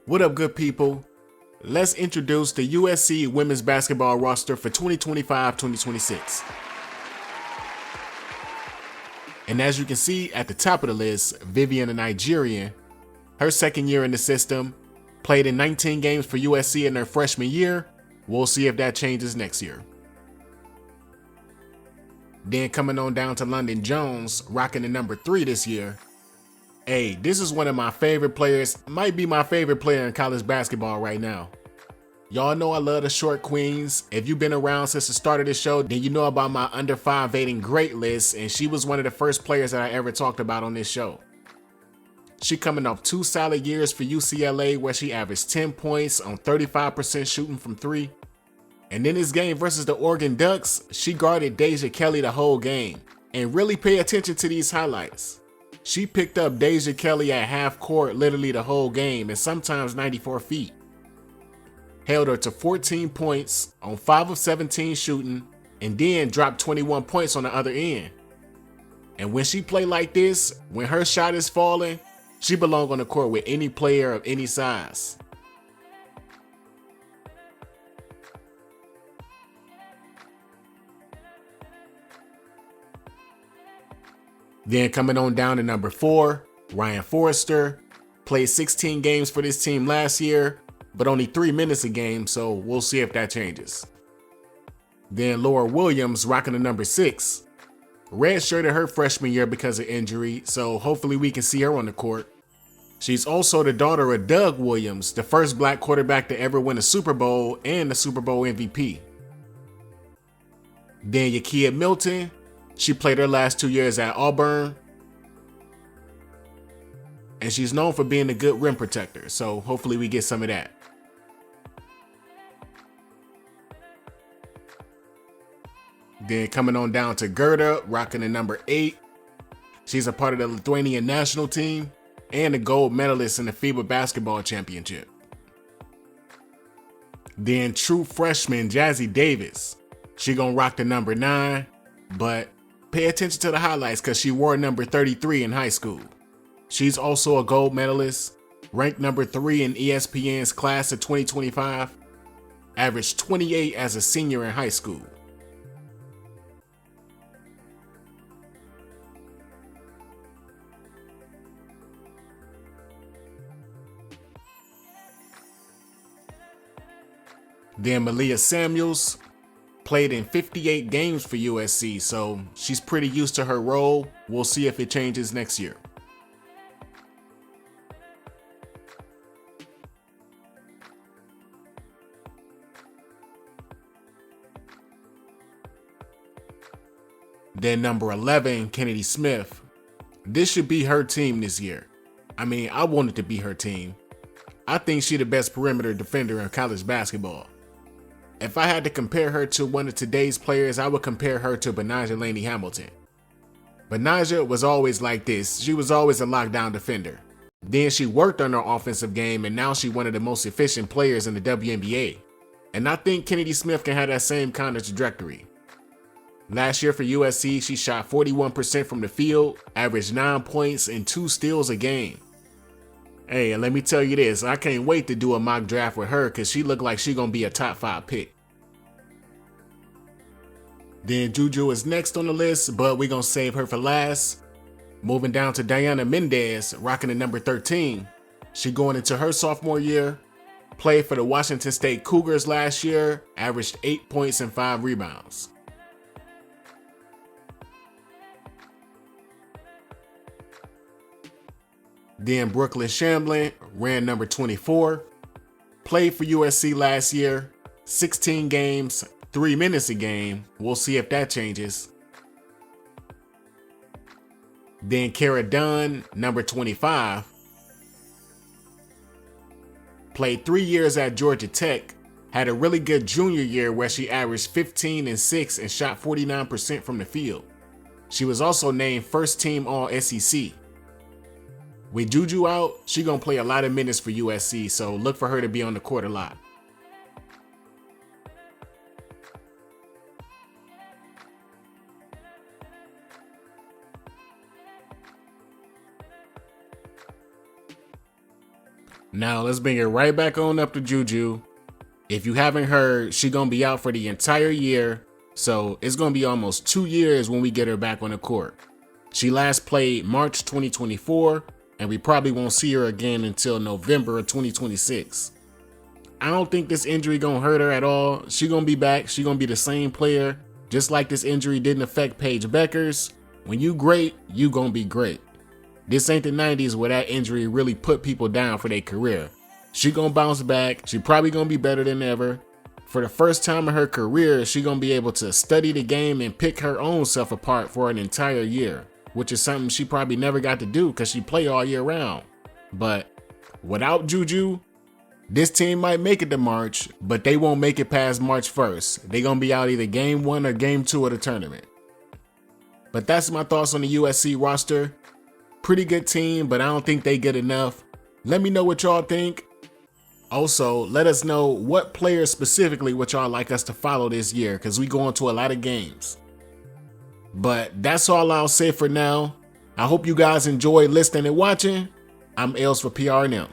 What up, good people? Let's introduce the USC women's basketball roster for 2025-2026. And as you can see at the top of the list, Vivian, a Nigerian, her second year in the system, played in 19 games for USC in her freshman year. We'll see if that changes next year. Then coming on down to Londynn Jones, rocking the number 3 this year. Hey, this is one of my favorite players, might be my favorite player in college basketball right now. Y'all know I love the short queens. If you've been around since the start of this show, then you know about my under 5'8" great list, and she was one of the first players that I ever talked about on this show. She coming off 2 solid years for UCLA where she averaged 10 points on 35% shooting from 3. And in this game versus the Oregon Ducks, she guarded Deja Kelly the whole game. And really pay attention to these highlights. She picked up Deja Kelly at half court literally the whole game and sometimes 94 feet. Held her to 14 points on 5 of 17 shooting and then dropped 21 points on the other end. And when she play like this, when her shot is falling, she belong on the court with any player of any size. Then coming on down to number 4, Rian Forestier, played 16 games for this team last year, but only 3 minutes a game, so we'll see if that changes. Then Laura Williams rocking the number 6. Redshirted her freshman year because of injury, so hopefully we can see her on the court. She's also the daughter of Doug Williams, the first black quarterback to ever win a Super Bowl and the Super Bowl MVP. Then Yakiya Milton, she played her last 2 years at Auburn. And she's known for being a good rim protector, so hopefully we get some of that. Then coming on down to Gerda, rocking the number 8. She's a part of the Lithuanian national team and a gold medalist in the FIBA basketball championship. Then true freshman Jazzy Davidson. She gonna rock the number 9, but pay attention to the highlights because she wore number 33 in high school. She's also a gold medalist, ranked number 3 in ESPN's class of 2025, averaged 28 as a senior in high school. Then Malia Samuels played in 58 games for USC, so she's pretty used to her role. We'll see if it changes next year. Then number 11, Kennedy Smith. This should be her team this year. I mean, I want it to be her team. I think she's the best perimeter defender in college basketball. If I had to compare her to one of today's players, I would compare her to Betnijah Laney Hamilton. Betnijah was always like this. She was always a lockdown defender. Then she worked on her offensive game, and now she's one of the most efficient players in the WNBA. And I think Kennedy Smith can have that same kind of trajectory. Last year for USC, she shot 41% from the field, averaged 9 points and 2 steals a game. Hey, and let me tell you this, I can't wait to do a mock draft with her because she looked like she's going to be a top 5 pick. Then Juju is next on the list, but we're going to save her for last. Moving down to Dayana Mendes, rocking the number 13. She going into her sophomore year, played for the Washington State Cougars last year, averaged 8 points and 5 rebounds. Then Brooklyn Shamblin ran number 24, played for USC last year, 16 games, 3 minutes a game. We'll see if that changes. Then Kara Dunn, number 25, played 3 years at Georgia Tech, had a really good junior year where she averaged 15 and 6 and shot 49% from the field. She was also named first team All SEC. With Juju out, she gonna play a lot of minutes for USC, so look for her to be on the court a lot. Now let's bring it right back on up to Juju. If you haven't heard, she gonna be out for the entire year, so it's gonna be almost 2 years when we get her back on the court. She last played March 2024, and we probably won't see her again until November of 2026. I don't think this injury gonna hurt her at all. She gonna be back. She gonna be the same player. Just like this injury didn't affect Paige Bueckers. When you great, you gonna be great. This ain't the 90s where that injury really put people down for their career. She gonna bounce back. She probably gonna be better than ever. For the first time in her career, she gonna be able to study the game and pick her own self apart for an entire year, which is something she probably never got to do because she play all year round. But without Juju, this team might make it to March, but they won't make it past March 1st. They're going to be out either game 1 or game 2 of the tournament. But that's my thoughts on the USC roster. Pretty good team, but I don't think they get enough. Let me know what y'all think. Also, let us know what players specifically would y'all like us to follow this year, because we going to a lot of games. But that's all I'll say for now. I hope you guys enjoyed listening and watching. I'm Els for PRNM.